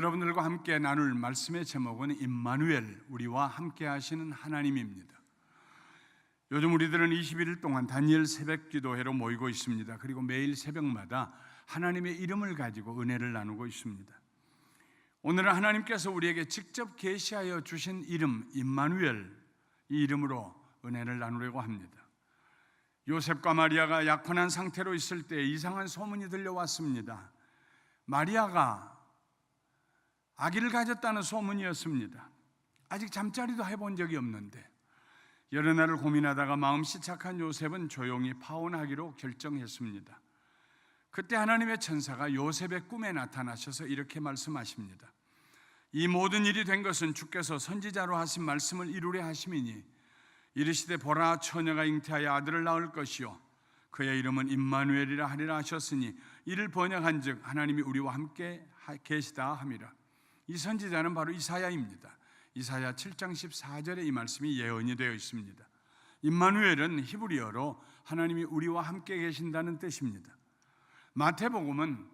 오늘 여러분들과 함께 나눌 말씀의 제목은 임마누엘, 우리와 함께 하시는 하나님입니다. 요즘 우리들은 21일 동안 다니엘 새벽 기도회로 모이고 있습니다. 그리고 매일 새벽마다 하나님의 이름을 가지고 은혜를 나누고 있습니다. 오늘은 하나님께서 우리에게 직접 계시하여 주신 이름 임마누엘, 이 이름으로 은혜를 나누려고 합니다. 요셉과 마리아가 약혼한 상태로 있을 때 이상한 소문이 들려왔습니다. 마리아가 아기를 가졌다는 소문이었습니다. 아직 잠자리도 해본 적이 없는데 여러 날을 고민하다가 마음씨 착한 요셉은 조용히 파혼하기로 결정했습니다. 그때 하나님의 천사가 요셉의 꿈에 나타나셔서 이렇게 말씀하십니다. 이 모든 일이 된 것은 주께서 선지자로 하신 말씀을 이루려 하심이니 이르시되 보라, 처녀가 잉태하여 아들을 낳을 것이요 그의 이름은 임마누엘이라 하리라 하셨으니 이를 번역한즉 하나님이 우리와 함께 계시다 함이라. 이 선지자는 바로 이사야입니다. 이사야 7장 14절에 이 말씀이 예언이 되어 있습니다. 임마누엘은 히브리어로 하나님이 우리와 함께 계신다는 뜻입니다. 마태복음은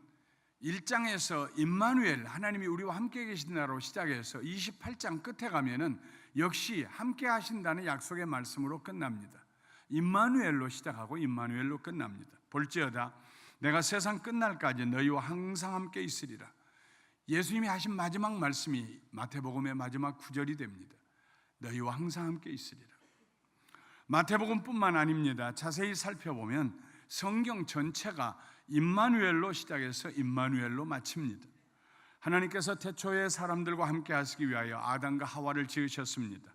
1장에서 임마누엘, 하나님이 우리와 함께 계신다로 시작해서 28장 끝에 가면은 역시 함께 하신다는 약속의 말씀으로 끝납니다. 임마누엘로 시작하고 임마누엘로 끝납니다. 볼지어다 내가 세상 끝날까지 너희와 항상 함께 있으리라. 예수님이 하신 마지막 말씀이 마태복음의 마지막 구절이 됩니다. 너희와 항상 함께 있으리라. 마태복음뿐만 아닙니다. 자세히 살펴보면 성경 전체가 임마누엘로 시작해서 임마누엘로 마칩니다. 하나님께서 태초에 사람들과 함께 하시기 위하여 아담과 하와를 지으셨습니다.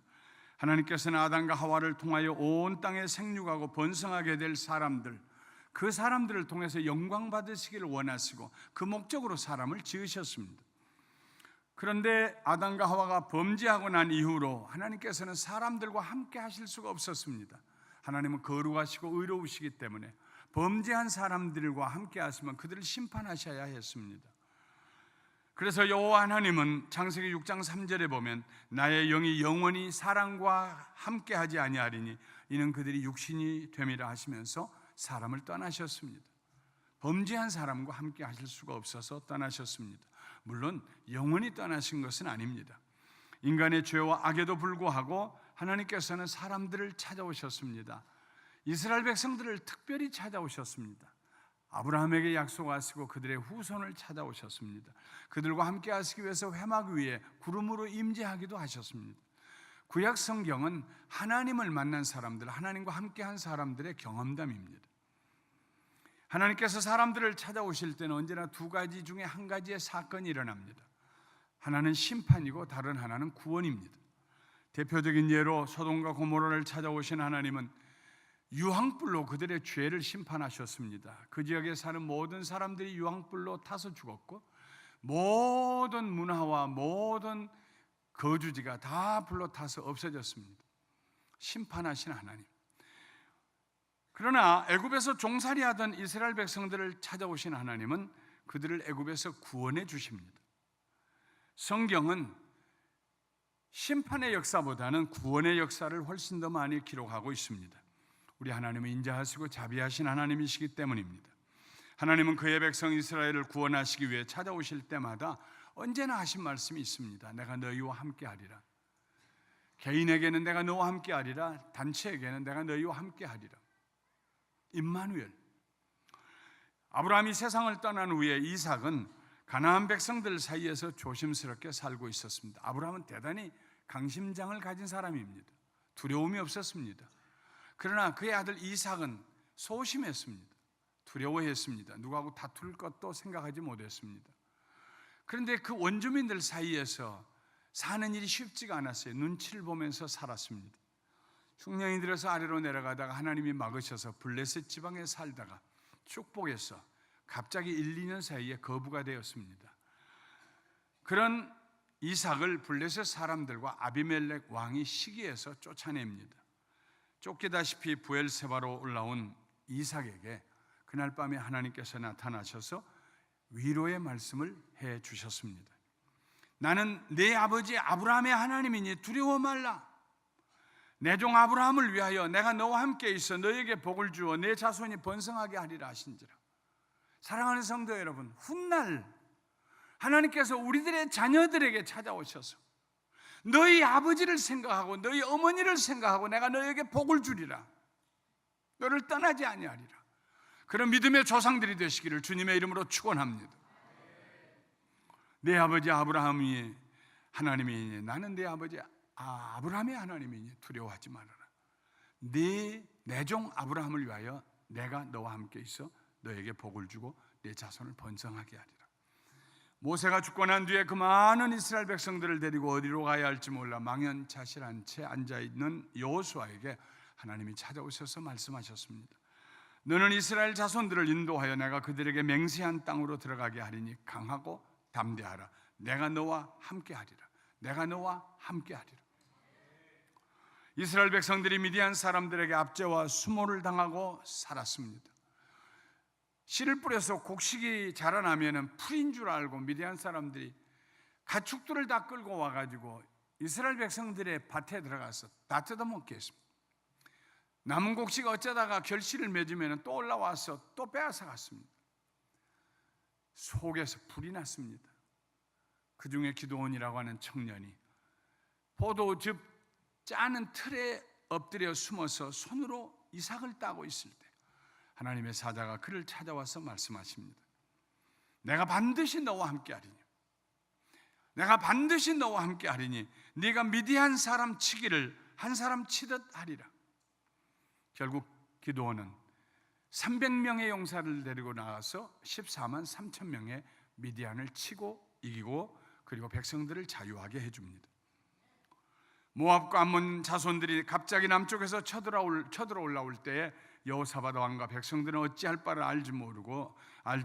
하나님께서는 아담과 하와를 통하여 온 땅에 생육하고 번성하게 될 사람들, 그 사람들을 통해서 영광 받으시기를 원하시고 그 목적으로 사람을 지으셨습니다. 그런데 아담과 하와가 범죄하고 난 이후로 하나님께서는 사람들과 함께 하실 수가 없었습니다. 하나님은 거룩하시고 의로우시기 때문에 범죄한 사람들과 함께 하시면 그들을 심판하셔야 했습니다. 그래서 여호와 하나님은 창세기 6장 3절에 보면 나의 영이 영원히 사람과 함께 하지 아니하리니 이는 그들이 육신이 됨이라 하시면서 사람을 떠나셨습니다. 범죄한 사람과 함께 하실 수가 없어서 떠나셨습니다. 물론 영원히 떠나신 것은 아닙니다. 인간의 죄와 악에도 불구하고 하나님께서는 사람들을 찾아오셨습니다. 이스라엘 백성들을 특별히 찾아오셨습니다. 아브라함에게 약속하시고 그들의 후손을 찾아오셨습니다. 그들과 함께 하시기 위해서 회막 위에 구름으로 임재하기도 하셨습니다. 구약 성경은 하나님을 만난 사람들, 하나님과 함께한 사람들의 경험담입니다. 하나님께서 사람들을 찾아오실 때는 언제나 두 가지 중에 한 가지의 사건이 일어납니다. 하나는 심판이고 다른 하나는 구원입니다. 대표적인 예로 소돔과 고모라를 찾아오신 하나님은 유황불로 그들의 죄를 심판하셨습니다. 그 지역에 사는 모든 사람들이 유황불로 타서 죽었고 모든 문화와 모든 거주지가 다 불로 타서 없어졌습니다. 심판하신 하나님. 그러나 애굽에서 종살이하던 이스라엘 백성들을 찾아오신 하나님은 그들을 애굽에서 구원해 주십니다. 성경은 심판의 역사보다는 구원의 역사를 훨씬 더 많이 기록하고 있습니다. 우리 하나님은 인자하시고 자비하신 하나님이시기 때문입니다. 하나님은 그의 백성 이스라엘을 구원하시기 위해 찾아오실 때마다 언제나 하신 말씀이 있습니다. 내가 너희와 함께 하리라. 개인에게는 내가 너와 함께 하리라. 단체에게는 내가 너희와 함께 하리라. 임마누엘. 아브라함이 세상을 떠난 후에 이삭은 가나안 백성들 사이에서 조심스럽게 살고 있었습니다. 아브라함은 대단히 강심장을 가진 사람입니다. 두려움이 없었습니다. 그러나 그의 아들 이삭은 소심했습니다. 두려워했습니다. 누구하고 다툴 것도 생각하지 못했습니다. 그런데 그 원주민들 사이에서 사는 일이 쉽지가 않았어요. 눈치를 보면서 살았습니다. 흉년이 들어서 아래로 내려가다가 하나님이 막으셔서 블레셋 지방에 살다가 축복해서 갑자기 1, 2년 사이에 거부가 되었습니다. 그런 이삭을 블레셋 사람들과 아비멜렉 왕이 시기해서 쫓아냅니다. 쫓기다시피 부엘세바로 올라온 이삭에게 그날 밤에 하나님께서 나타나셔서 위로의 말씀을 해 주셨습니다. 나는 내 아버지 아브라함의 하나님이니 두려워 말라. 내 종 아브라함을 위하여 내가 너와 함께 있어 너에게 복을 주어 내 자손이 번성하게 하리라 하신지라. 사랑하는 성도 여러분, 훗날 하나님께서 우리들의 자녀들에게 찾아오셔서 너희 아버지를 생각하고 너희 어머니를 생각하고 내가 너에게 복을 주리라, 너를 떠나지 아니하리라, 그런 믿음의 조상들이 되시기를 주님의 이름으로 축원합니다. 내 아버지 아브라함이 하나님이니 나는 내 아버지 아브라함의 하나님이니 두려워하지 말아라. 내 종 아브라함을 위하여 내가 너와 함께 있어 너에게 복을 주고 내 자손을 번성하게 하리라. 모세가 죽고 난 뒤에 그 많은 이스라엘 백성들을 데리고 어디로 가야 할지 몰라 망연자실한 채 앉아있는 여호수아에게 하나님이 찾아오셔서 말씀하셨습니다. 너는 이스라엘 자손들을 인도하여 내가 그들에게 맹세한 땅으로 들어가게 하리니 강하고 담대하라. 내가 너와 함께 하리라. 내가 너와 함께 하리라. 이스라엘 백성들이 미디안 사람들에게 압제와 수모를 당하고 살았습니다. 씨를 뿌려서 곡식이 자라나면 풀인 줄 알고 미디안 사람들이 가축들을 다 끌고 와가지고 이스라엘 백성들의 밭에 들어가서 다 뜯어먹게 했습니다. 남은 곡식 어쩌다가 결실을 맺으면 또 올라와서 또 빼앗아 갔습니다. 속에서 불이 났습니다. 그 중에 기드온이라고 하는 청년이 포도즙 짜는 틀에 엎드려 숨어서 손으로 이삭을 따고 있을 때 하나님의 사자가 그를 찾아와서 말씀하십니다. 내가 반드시 너와 함께하리니, 내가 반드시 너와 함께하리니 네가 미디안 사람 치기를 한 사람 치듯 하리라. 결국 기드온은 300명의 용사를 데리고 나가서 14만 3천 명의 미디안을 치고 이기고 그리고 백성들을 자유하게 해줍니다. 모압과 암몬 자손들이 갑자기 남쪽에서 쳐들어 올라올 때에 여호사밧 왕과 백성들은 어찌할 바를 알지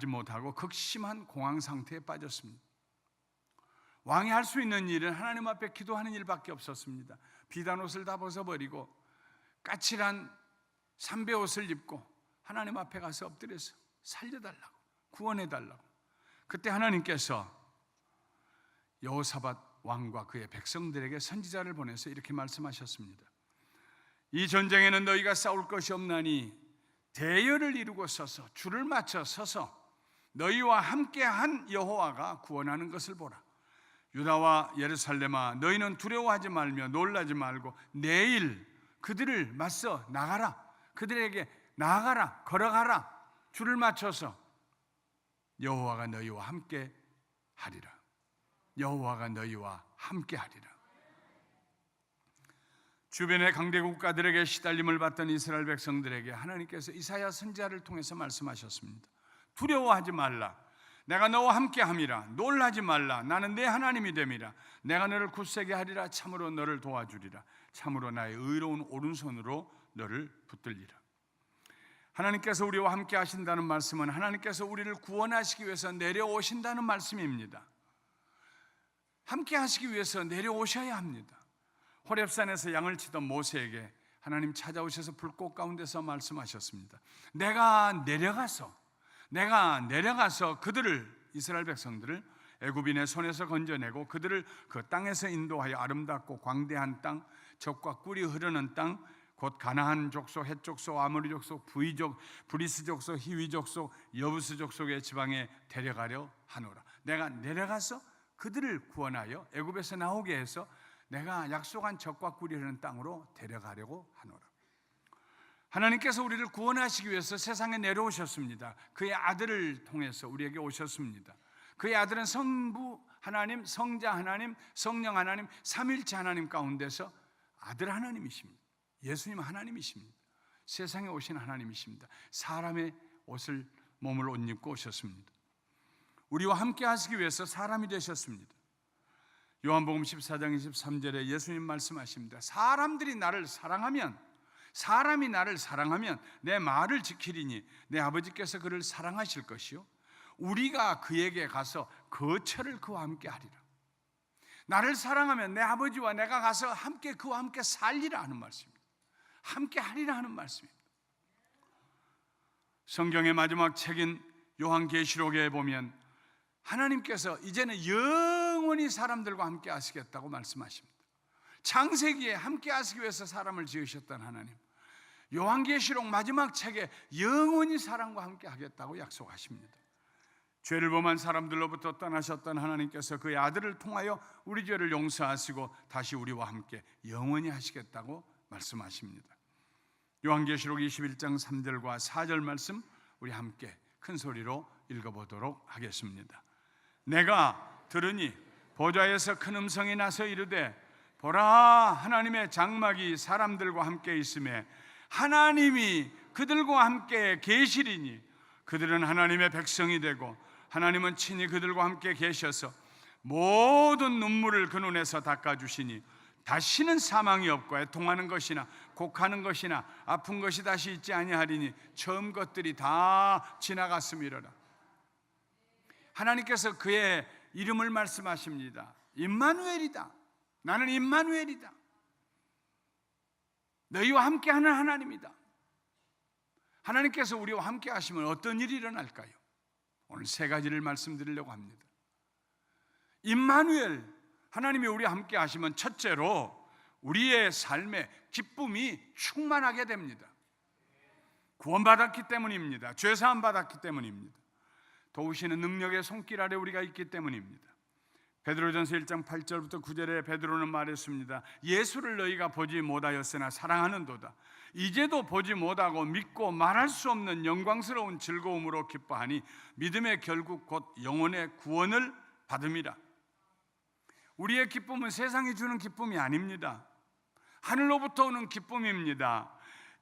못하고 극심한 공황 상태에 빠졌습니다. 왕이 할 수 있는 일은 하나님 앞에 기도하는 일밖에 없었습니다. 비단 옷을 다 벗어버리고 까칠한 삼배 옷을 입고 하나님 앞에 가서 엎드려서 살려달라고, 구원해달라고. 그때 하나님께서 여호사밧 왕과 그의 백성들에게 선지자를 보내서 이렇게 말씀하셨습니다. 이 전쟁에는 너희가 싸울 것이 없나니 대열을 이루고 서서 줄을 맞춰 서서 너희와 함께한 여호와가 구원하는 것을 보라. 유다와 예루살렘아, 너희는 두려워하지 말며 놀라지 말고 내일 그들을 맞서 나가라. 그들에게 나아가라, 걸어가라. 줄을 맞춰서 여호와가 너희와 함께 하리라. 여호와가 너희와 함께 하리라. 주변의 강대 국가들에게 시달림을 받던 이스라엘 백성들에게 하나님께서 이사야 선지자를 통해서 말씀하셨습니다. 두려워하지 말라. 내가 너와 함께 함이라. 놀라지 말라. 나는 내 하나님이 됨이라. 내가 너를 굳세게 하리라. 참으로 너를 도와주리라. 참으로 나의 의로운 오른손으로 너를 붙들리라. 하나님께서 우리와 함께 하신다는 말씀은 하나님께서 우리를 구원하시기 위해서 내려오신다는 말씀입니다. 함께 하시기 위해서 내려오셔야 합니다. 호렙산에서 양을 치던 모세에게 하나님 찾아오셔서 불꽃 가운데서 말씀하셨습니다. 내가 내려가서 그들을, 이스라엘 백성들을 애굽인의 손에서 건져내고 그들을 그 땅에서 인도하여 아름답고 광대한 땅, 젖과 꿀이 흐르는 땅, 곧 가나안 족속, 헷 족속, 아모리 족속, 브리스 족속, 히위 족속, 여부스 족속의 지방에 데려가려 하노라. 내가 내려가서 그들을 구원하여 애굽에서 나오게 해서 내가 약속한 젖과 꿀이 흐르는 땅으로 데려가려고 하노라. 하나님께서 우리를 구원하시기 위해서 세상에 내려오셨습니다. 그의 아들을 통해서 우리에게 오셨습니다. 그의 아들은 성부 하나님, 성자 하나님, 성령 하나님, 삼일체 하나님 가운데서 아들 하나님이십니다. 예수님 하나님이십니다. 세상에 오신 하나님이십니다. 사람의 몸을 옷 입고 오셨습니다. 우리와 함께 하시기 위해서 사람이 되셨습니다. 요한복음 14장 23절에 예수님 말씀하십니다. 사람이 나를 사랑하면 내 말을 지키리니 내 아버지께서 그를 사랑하실 것이요 우리가 그에게 가서 거처를 그와 함께 하리라. 나를 사랑하면 내 아버지와 내가 가서 함께 그와 함께 살리라 하는 말씀입니다. 함께 하리라 하는 말씀입니다. 성경의 마지막 책인 요한계시록에 보면 하나님께서 이제는 영원히 사람들과 함께 하시겠다고 말씀하십니다. 창세기에 함께 하시기 위해서 사람을 지으셨던 하나님, 요한계시록 마지막 책에 영원히 사람과 함께 하겠다고 약속하십니다. 죄를 범한 사람들로부터 떠나셨던 하나님께서 그의 아들을 통하여 우리 죄를 용서하시고 다시 우리와 함께 영원히 하시겠다고 말씀하십니다. 요한계시록 21장 3절과 4절 말씀 우리 함께 큰 소리로 읽어보도록 하겠습니다. 내가 들으니 보좌에서 큰 음성이 나서 이르되 보라, 하나님의 장막이 사람들과 함께 있음에 하나님이 그들과 함께 계시리니 그들은 하나님의 백성이 되고 하나님은 친히 그들과 함께 계셔서 모든 눈물을 그 눈에서 닦아주시니 다시는 사망이 없고 애통하는 것이나 곡하는 것이나 아픈 것이 다시 있지 아니하리니 처음 것들이 다 지나갔음이로라. 하나님께서 그의 이름을 말씀하십니다. 임마누엘이다. 나는 임마누엘이다. 너희와 함께하는 하나님이다. 하나님께서 우리와 함께 하시면 어떤 일이 일어날까요? 오늘 세 가지를 말씀드리려고 합니다. 임마누엘, 하나님이 우리와 함께 하시면 첫째로 우리의 삶에 기쁨이 충만하게 됩니다. 구원받았기 때문입니다. 죄사함 받았기 때문입니다. 도우시는 능력의 손길 아래 우리가 있기 때문입니다. 베드로전서 1장 8절부터 9절에 베드로는 말했습니다. 예수를 너희가 보지 못하였으나 사랑하는도다. 이제도 보지 못하고 믿고 말할 수 없는 영광스러운 즐거움으로 기뻐하니 믿음의 결국 곧 영혼의 구원을 받음이라. 우리의 기쁨은 세상이 주는 기쁨이 아닙니다. 하늘로부터 오는 기쁨입니다.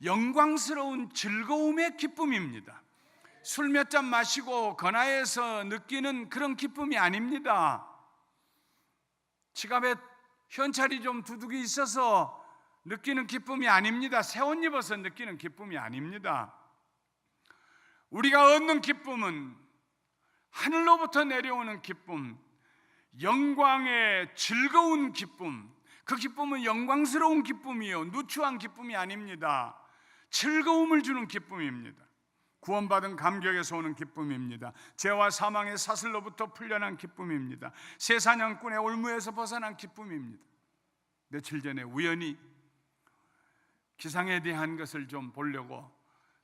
영광스러운 즐거움의 기쁨입니다. 술 몇 잔 마시고 건화해서 느끼는 그런 기쁨이 아닙니다. 지갑에 현찰이 좀 두둑이 있어서 느끼는 기쁨이 아닙니다. 새 옷 입어서 느끼는 기쁨이 아닙니다. 우리가 얻는 기쁨은 하늘로부터 내려오는 기쁨, 영광의 즐거운 기쁨. 그 기쁨은 영광스러운 기쁨이요, 누추한 기쁨이 아닙니다. 즐거움을 주는 기쁨입니다. 구원받은 감격에서 오는 기쁨입니다. 죄와 사망의 사슬로부터 풀려난 기쁨입니다. 새 사냥꾼의 올무에서 벗어난 기쁨입니다. 며칠 전에 우연히 기상에 대한 것을 좀 보려고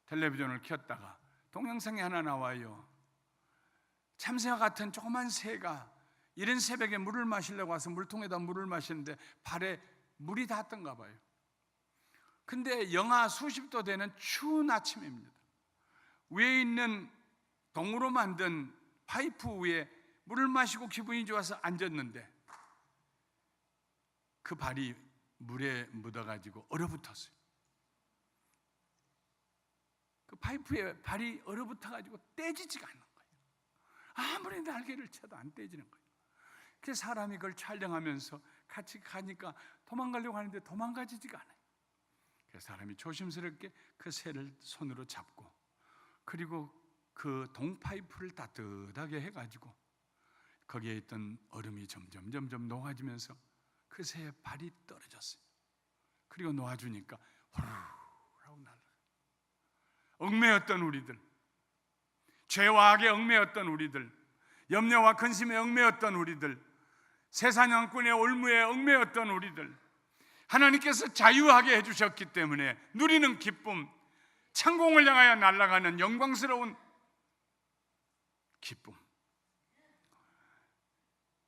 텔레비전을 켰다가 동영상이 하나 나와요. 참새와 같은 조그만 새가 이른 새벽에 물을 마시려고 와서 물통에다 물을 마시는데 발에 물이 닿았던가 봐요. 근데 영하 수십 도 되는 추운 아침입니다. 위에 있는 동으로 만든 파이프 위에 물을 마시고 기분이 좋아서 앉았는데 그 발이 물에 묻어가지고 얼어붙었어요. 그 파이프에 발이 얼어붙어가지고 떼지지가 않는 거예요. 아무리 날개를 쳐도 안 떼지는 거예요. 그래서 사람이 그걸 촬영하면서 같이 가니까 도망가려고 하는데 도망가지지가 않아요. 그래서 사람이 조심스럽게 그 새를 손으로 잡고 그리고 그 동파이프를 따뜻하게 해가지고 거기에 있던 얼음이 점점 녹아지면서 그 새의 발이 떨어졌어요. 그리고 놓아주니까 후루라고 날아가요. 얽매였던 우리들, 죄와 악에 얽매였던 우리들, 염려와 근심에 얽매였던 우리들, 새사냥꾼의 올무에 얽매였던 우리들, 하나님께서 자유하게 해주셨기 때문에 누리는 기쁨, 창공을 향하여 날아가는 영광스러운 기쁨.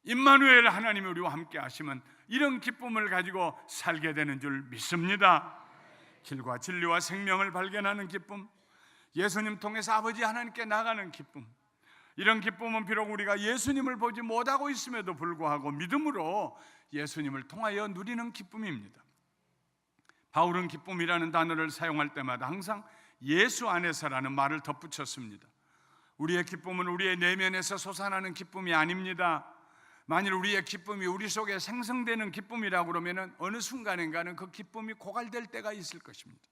임마누엘 하나님이 우리와 함께 하시면 이런 기쁨을 가지고 살게 되는 줄 믿습니다. 길과 진리와 생명을 발견하는 기쁨, 예수님 통해서 아버지 하나님께 나가는 기쁨. 이런 기쁨은 비록 우리가 예수님을 보지 못하고 있음에도 불구하고 믿음으로 예수님을 통하여 누리는 기쁨입니다. 바울은 기쁨이라는 단어를 사용할 때마다 항상 예수 안에서라는 말을 덧붙였습니다. 우리의 기쁨은 우리의 내면에서 솟아나는 기쁨이 아닙니다. 만일 우리의 기쁨이 우리 속에 생성되는 기쁨이라고 그러면 어느 순간인가는 그 기쁨이 고갈될 때가 있을 것입니다.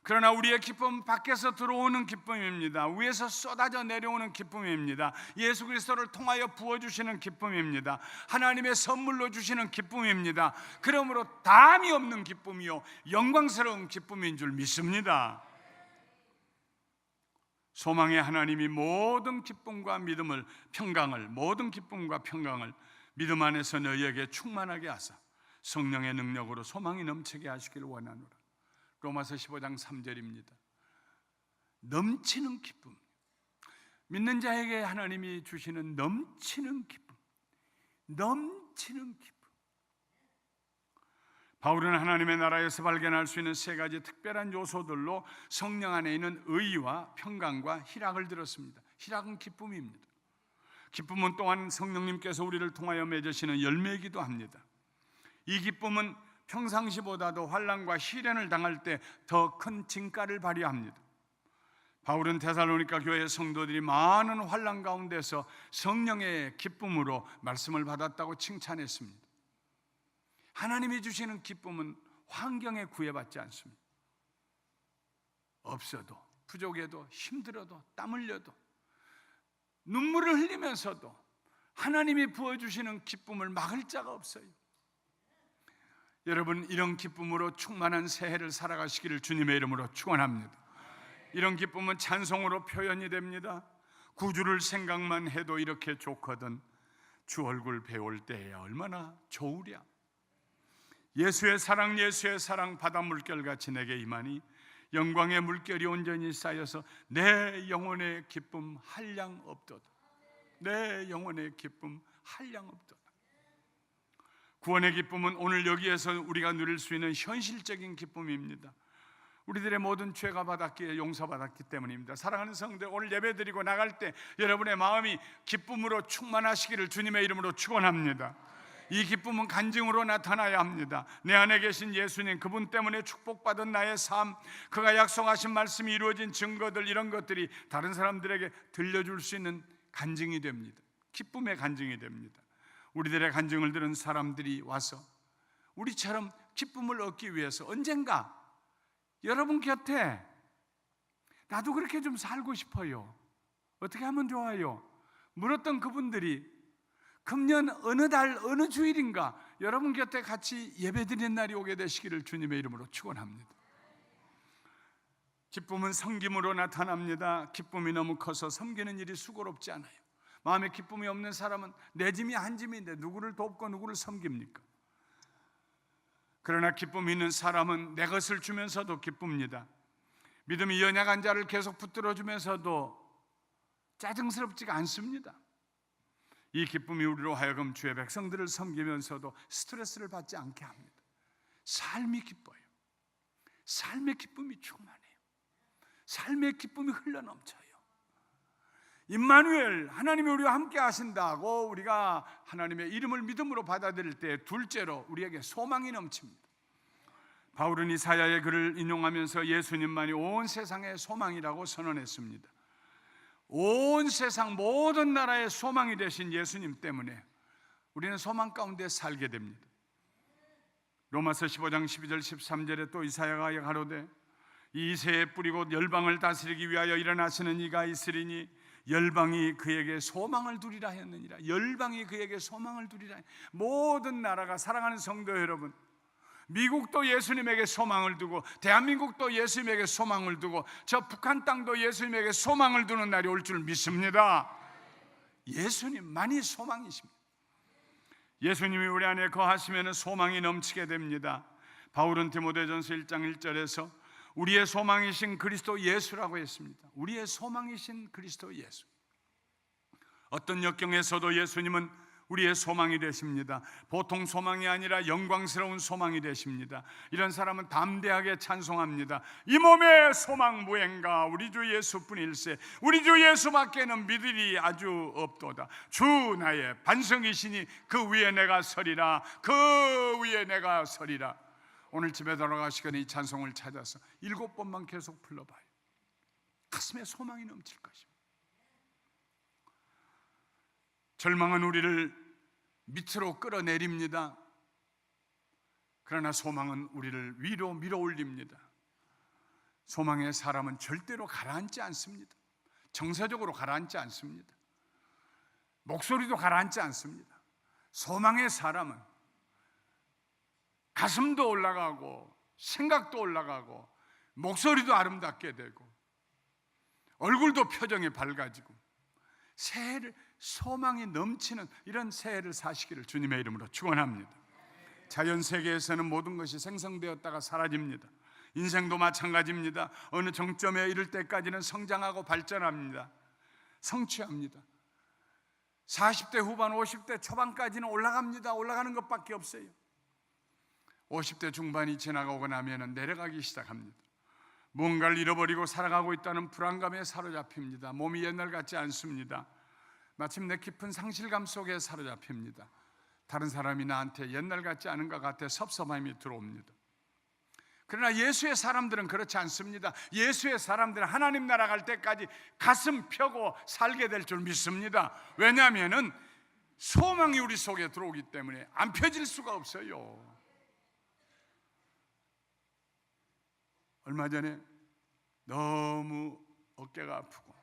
그러나 우리의 기쁨은 밖에서 들어오는 기쁨입니다. 위에서 쏟아져 내려오는 기쁨입니다. 예수 그리스도를 통하여 부어주시는 기쁨입니다. 하나님의 선물로 주시는 기쁨입니다. 그러므로 담이 없는 기쁨이요 영광스러운 기쁨인 줄 믿습니다. 소망의 하나님이 모든 기쁨과 믿음을, 평강을, 모든 기쁨과 평강을 믿음 안에서 너희에게 충만하게 하사 성령의 능력으로 소망이 넘치게 하시기를 원하노라. 로마서 15장 3절입니다. 넘치는 기쁨. 믿는 자에게 하나님이 주시는 넘치는 기쁨, 넘치는 기쁨. 바울은 하나님의 나라에서 발견할 수 있는 세 가지 특별한 요소들로 성령 안에 있는 의와 평강과 희락을 들었습니다. 희락은 기쁨입니다. 기쁨은 또한 성령님께서 우리를 통하여 맺으시는 열매이기도 합니다. 이 기쁨은 평상시보다도 환난과 시련을 당할 때 더 큰 진가를 발휘합니다. 바울은 데살로니가 교회 성도들이 많은 환난 가운데서 성령의 기쁨으로 말씀을 받았다고 칭찬했습니다. 하나님이 주시는 기쁨은 환경에 구애받지 않습니다. 없어도, 부족해도, 힘들어도, 땀 흘려도, 눈물을 흘리면서도 하나님이 부어주시는 기쁨을 막을 자가 없어요. 여러분, 이런 기쁨으로 충만한 새해를 살아가시기를 주님의 이름으로 축원합니다. 이런 기쁨은 찬송으로 표현이 됩니다. 구주를 생각만 해도 이렇게 좋거든 주 얼굴 배울 때야 얼마나 좋으랴. 예수의 사랑 바닷물결같이 내게 임하니 영광의 물결이 온전히 쌓여서 내 영혼의 기쁨 한량 없도다. 내 영혼의 기쁨 한량 없도다. 구원의 기쁨은 오늘 여기에서 우리가 누릴 수 있는 현실적인 기쁨입니다. 우리들의 모든 죄가 받았기에 용서받았기 때문입니다. 사랑하는 성도들, 오늘 예배드리고 나갈 때 여러분의 마음이 기쁨으로 충만하시기를 주님의 이름으로 축원합니다. 이 기쁨은 간증으로 나타나야 합니다. 내 안에 계신 예수님, 그분 때문에 축복받은 나의 삶, 그가 약속하신 말씀이 이루어진 증거들, 이런 것들이 다른 사람들에게 들려줄 수 있는 간증이 됩니다. 기쁨의 간증이 됩니다. 우리들의 간증을 들은 사람들이 와서 우리처럼 기쁨을 얻기 위해서 언젠가 여러분 곁에 나도 그렇게 좀 살고 싶어요, 어떻게 하면 좋아요? 물었던 그분들이 금년 어느 달 어느 주일인가 여러분 곁에 같이 예배드리는 날이 오게 되시기를 주님의 이름으로 축원합니다. 기쁨은 섬김으로 나타납니다. 기쁨이 너무 커서 섬기는 일이 수고롭지 않아요. 마음에 기쁨이 없는 사람은 내 짐이 한 짐인데 누구를 돕고 누구를 섬깁니까? 그러나 기쁨이 있는 사람은 내 것을 주면서도 기쁩니다. 믿음이 연약한 자를 계속 붙들어주면서도 짜증스럽지가 않습니다. 이 기쁨이 우리로 하여금 주의 백성들을 섬기면서도 스트레스를 받지 않게 합니다. 삶이 기뻐요. 삶의 기쁨이 충만해요. 삶의 기쁨이 흘러넘쳐요. 임마누엘, 하나님이 우리와 함께 하신다고 우리가 하나님의 이름을 믿음으로 받아들일 때 둘째로 우리에게 소망이 넘칩니다. 바울은 이사야의 글을 인용하면서 예수님만이 온 세상의 소망이라고 선언했습니다. 온 세상 모든 나라의 소망이 되신 예수님 때문에 우리는 소망 가운데 살게 됩니다. 로마서 15장 12절 13절에 또 이사야가 가로되 이 새에 뿌리고 열방을 다스리기 위하여 일어나시는 이가 있으리니 열방이 그에게 소망을 두리라 했느니라. 열방이 그에게 소망을 두리라. 모든 나라가, 사랑하는 성도 여러분, 미국도 예수님에게 소망을 두고 대한민국도 예수님에게 소망을 두고 저 북한 땅도 예수님에게 소망을 두는 날이 올 줄 믿습니다. 예수님만이 소망이십니다. 예수님이 우리 안에 거하시면 소망이 넘치게 됩니다. 바울은 디모데전서 1장 1절에서 우리의 소망이신 그리스도 예수라고 했습니다. 우리의 소망이신 그리스도 예수. 어떤 역경에서도 예수님은 우리의 소망이 되십니다. 보통 소망이 아니라 영광스러운 소망이 되십니다. 이런 사람은 담대하게 찬송합니다. 이 몸의 소망 무행가 우리 주 예수뿐일세. 우리 주 예수밖에는 믿으리 아주 없도다. 주 나의 반석이시니 그 위에 내가 서리라. 그 위에 내가 서리라. 오늘 집에 돌아가시거니 이 찬송을 찾아서 7번만 계속 불러봐요. 가슴에 소망이 넘칠 것입니다. 절망은 우리를 밑으로 끌어내립니다. 그러나 소망은 우리를 위로 밀어 올립니다. 소망의 사람은 절대로 가라앉지 않습니다. 정서적으로 가라앉지 않습니다. 목소리도 가라앉지 않습니다. 소망의 사람은 가슴도 올라가고 생각도 올라가고 목소리도 아름답게 되고 얼굴도 표정이 밝아지고 새해를 소망이 넘치는 이런 새해를 사시기를 주님의 이름으로 축원합니다. 자연 세계에서는 모든 것이 생성되었다가 사라집니다. 인생도 마찬가지입니다. 어느 정점에 이를 때까지는 성장하고 발전합니다. 성취합니다. 40대 후반, 50대 초반까지는 올라갑니다. 올라가는 것밖에 없어요. 50대 중반이 지나가고 나면 내려가기 시작합니다. 뭔가를 잃어버리고 살아가고 있다는 불안감에 사로잡힙니다. 몸이 옛날 같지 않습니다. 마침내 깊은 상실감 속에 사로잡힙니다. 다른 사람이 나한테 옛날 같지 않은 것 같아 섭섭함이 들어옵니다. 그러나 예수의 사람들은 그렇지 않습니다. 예수의 사람들은 하나님 나라 갈 때까지 가슴 펴고 살게 될 줄 믿습니다. 왜냐하면 소망이 우리 속에 들어오기 때문에 안 펴질 수가 없어요. 얼마 전에 너무 어깨가 아프고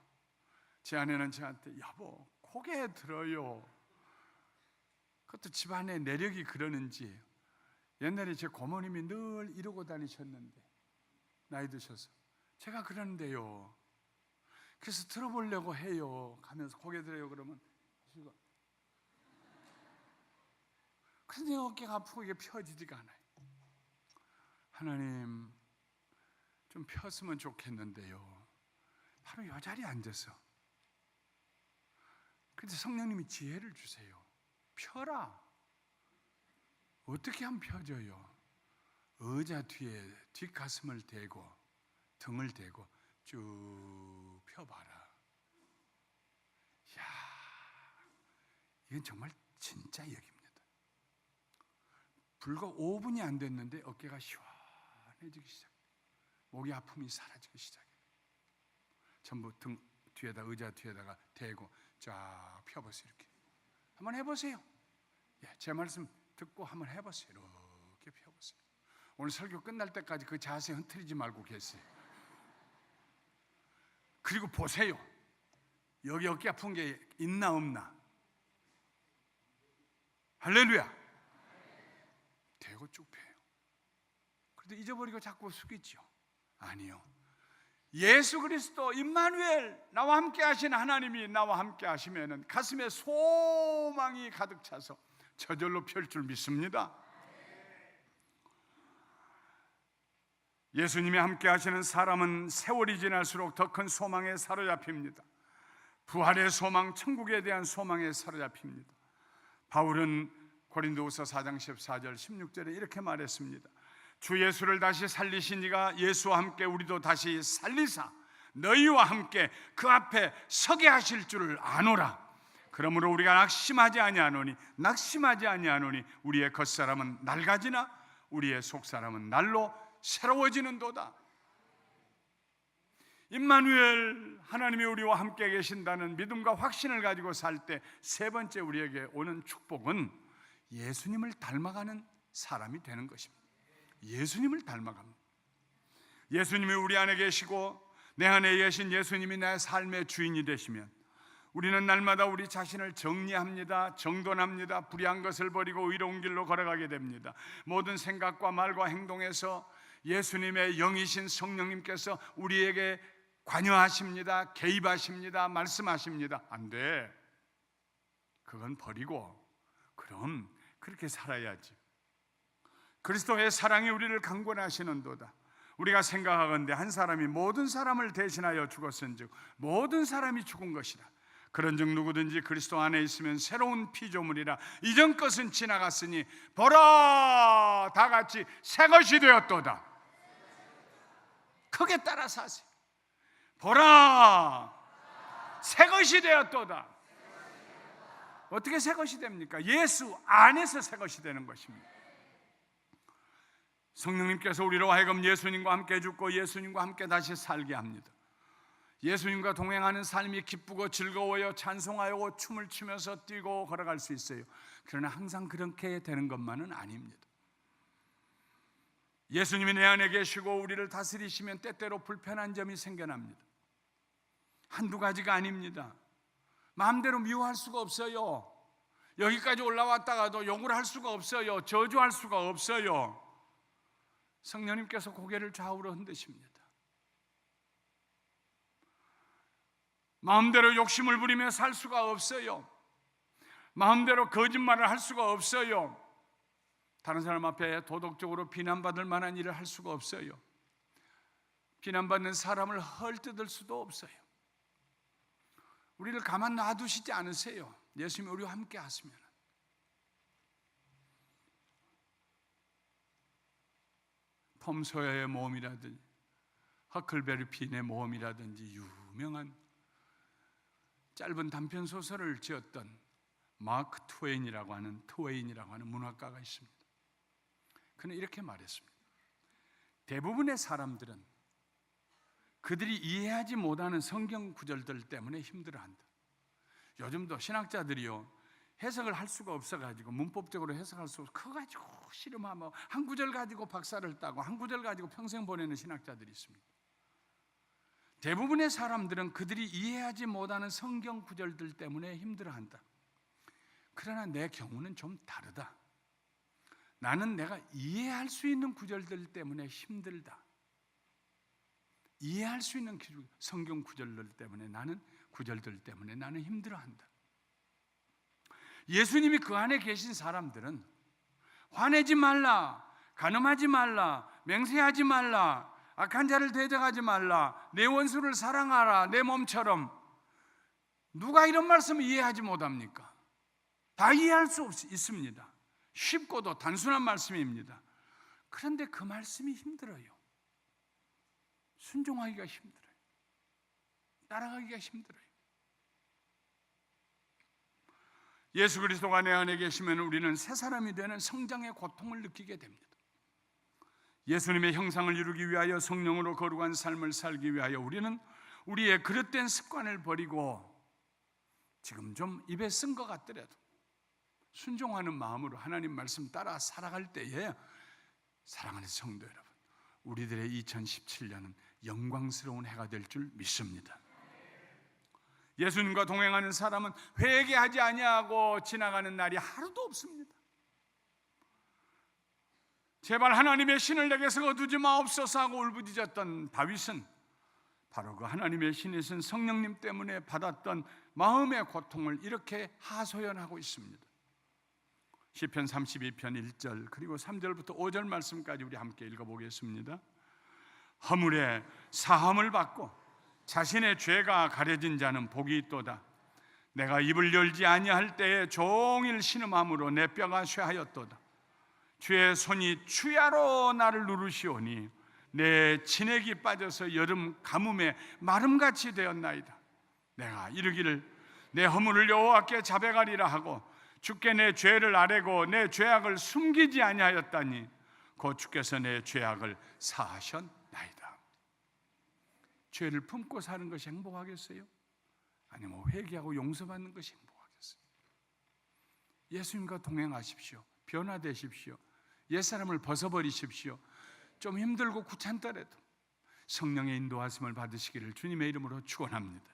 제 아내는 저한테 여보 고개 들어요. 그것도 집안의 내력이 그러는지 옛날에 제 고모님이 늘 이러고 다니셨는데 나이 드셔서 제가 그러는데요. 그래서 들어보려고 해요. 가면서 고개 들어요. 그러면 근데 어깨가 아프고 이게 펴지지가 않아요. 하나님 좀 폈으면 좋겠는데요. 바로 이 자리에 앉아서 근데 성령님이 지혜를 주세요. 펴라. 어떻게 하면 펴져요? 의자 뒤에 뒷가슴을 대고 등을 대고 쭉 펴봐라. 이야, 이건 정말 진짜 얘기입니다. 불과 5분이 안 됐는데 어깨가 시원해지기 시작해요. 목이 아픔이 사라지기 시작해요. 전부 등 뒤에다 의자 뒤에다가 대고 쫙 펴보세요. 이렇게 한번 해보세요. 예, 제 말씀 듣고 한번 해보세요. 이렇게 펴보세요. 오늘 설교 끝날 때까지 그 자세 흐트리지 말고 계세요. 그리고 보세요. 여기 어깨 아픈 게 있나 없나? 할렐루야. 대고 쭉 펴요. 그런데 잊어버리고 자꾸 숙이죠. 아니요. 예수 그리스도 임마누엘 나와 함께 하신 하나님이 나와 함께 하시면은 가슴에 소망이 가득 차서 저절로 펼 줄 믿습니다. 예수님이 함께 하시는 사람은 세월이 지날수록 더 큰 소망에 사로잡힙니다. 부활의 소망, 천국에 대한 소망에 사로잡힙니다. 바울은 고린도후서 4장 14절 16절에 이렇게 말했습니다. 주 예수를 다시 살리신 이가 예수와 함께 우리도 다시 살리사 너희와 함께 그 앞에 서게 하실 줄을 아노라. 그러므로 우리가 낙심하지 아니하노니 우리의 겉사람은 낡아지나 우리의 속사람은 날로 새로워지는도다. 임마누엘 하나님이 우리와 함께 계신다는 믿음과 확신을 가지고 살 때 세 번째 우리에게 오는 축복은 예수님을 닮아가는 사람이 되는 것입니다. 예수님을 닮아갑니다. 예수님이 우리 안에 계시고 내 안에 계신 예수님이 내 삶의 주인이 되시면 우리는 날마다 우리 자신을 정리합니다. 정돈합니다. 불의한 것을 버리고 의로운 길로 걸어가게 됩니다. 모든 생각과 말과 행동에서 예수님의 영이신 성령님께서 우리에게 관여하십니다. 개입하십니다. 말씀하십니다. 안 돼. 그건 버리고 그럼 그렇게 살아야지. 그리스도의 사랑이 우리를 강권하시는도다. 우리가 생각하건대 한 사람이 모든 사람을 대신하여 죽었은즉 모든 사람이 죽은 것이라. 그런즉 누구든지 그리스도 안에 있으면 새로운 피조물이라. 이전 것은 지나갔으니 보라 다 같이 새 것이 되었도다. 크게 따라서 하세요. 보라 새 것이 되었도다. 어떻게 새 것이 됩니까? 예수 안에서 새 것이 되는 것입니다. 성령님께서 우리로 하여금 예수님과 함께 죽고 예수님과 함께 다시 살게 합니다. 예수님과 동행하는 삶이 기쁘고 즐거워요. 찬송하고 춤을 추면서 뛰고 걸어갈 수 있어요. 그러나 항상 그렇게 되는 것만은 아닙니다. 예수님이 내 안에 계시고 우리를 다스리시면 때때로 불편한 점이 생겨납니다. 한두 가지가 아닙니다. 마음대로 미워할 수가 없어요. 여기까지 올라왔다가도 욕을 할 수가 없어요. 저주할 수가 없어요. 성령님께서 고개를 좌우로 흔드십니다. 마음대로 욕심을 부리며 살 수가 없어요. 마음대로 거짓말을 할 수가 없어요. 다른 사람 앞에 도덕적으로 비난받을 만한 일을 할 수가 없어요. 비난받는 사람을 헐뜯을 수도 없어요. 우리를 가만 놔두시지 않으세요. 예수님이 우리와 함께 하시면. 톰 소여의 모험이라든지 허클베리 핀의 모험이라든지 유명한 짧은 단편 소설을 지었던 마크 트웨인이라고 하는 문학가가 있습니다. 그는 이렇게 말했습니다. 대부분의 사람들은 그들이 이해하지 못하는 성경 구절들 때문에 힘들어한다. 요즘도 신학자들이요, 해석을 할 수가 없어가지고 문법적으로 해석할 수 없어 그거 가지고 씨름하며 한 구절 가지고 박사를 따고 한 구절 가지고 평생 보내는 신학자들이 있습니다. 대부분의 사람들은 그들이 이해하지 못하는 성경 구절들 때문에 힘들어한다. 그러나 내 경우는 좀 다르다. 나는 내가 이해할 수 있는 구절들 때문에 힘들다. 이해할 수 있는 성경 구절들 때문에 나는 힘들어한다. 예수님이 그 안에 계신 사람들은 화내지 말라, 간음하지 말라, 맹세하지 말라, 악한 자를 대적하지 말라, 내 원수를 사랑하라, 내 몸처럼. 누가 이런 말씀을 이해하지 못합니까? 다 이해할 수 있습니다. 쉽고도 단순한 말씀입니다. 그런데 그 말씀이 힘들어요. 순종하기가 힘들어요. 따라가기가 힘들어요. 예수 그리스도가 내 안에 계시면 우리는 새 사람이 되는 성장의 고통을 느끼게 됩니다. 예수님의 형상을 이루기 위하여 성령으로 거룩한 삶을 살기 위하여 우리는 우리의 그릇된 습관을 버리고 지금 좀 입에 쓴 것 같더라도 순종하는 마음으로 하나님 말씀 따라 살아갈 때에, 사랑하는 성도 여러분, 우리들의 2017년은 영광스러운 해가 될 줄 믿습니다. 예수님과 동행하는 사람은 회개하지 아니하고 지나가는 날이 하루도 없습니다. 제발 하나님의 신을 내게서 거두지 마옵소서 하고 울부짖었던 다윗은 바로 그 하나님의 신이신 성령님 때문에 받았던 마음의 고통을 이렇게 하소연하고 있습니다. 시편 32편 1절 그리고 3절부터 5절 말씀까지 우리 함께 읽어보겠습니다. 허물에 사함을 받고 자신의 죄가 가려진 자는 복이 있도다. 내가 입을 열지 아니할 때에 종일 신음함으로 내 뼈가 쇠하였도다. 주의 손이 추야로 나를 누르시오니 내 진액이 빠져서 여름 가뭄에 마름같이 되었나이다. 내가 이르기를 내 허물을 여호와께 자백하리라 하고 주께 내 죄를 아뢰고 내 죄악을 숨기지 아니하였다니 곧 주께서 내 죄악을 사하셨나이다. 죄를 품고 사는 것이 행복하겠어요? 아니면 회개하고 용서받는 것이 행복하겠어요? 예수님과 동행하십시오. 변화되십시오. 옛사람을 벗어버리십시오. 좀 힘들고 귀찮더라도 성령의 인도하심을 받으시기를 주님의 이름으로 축원합니다.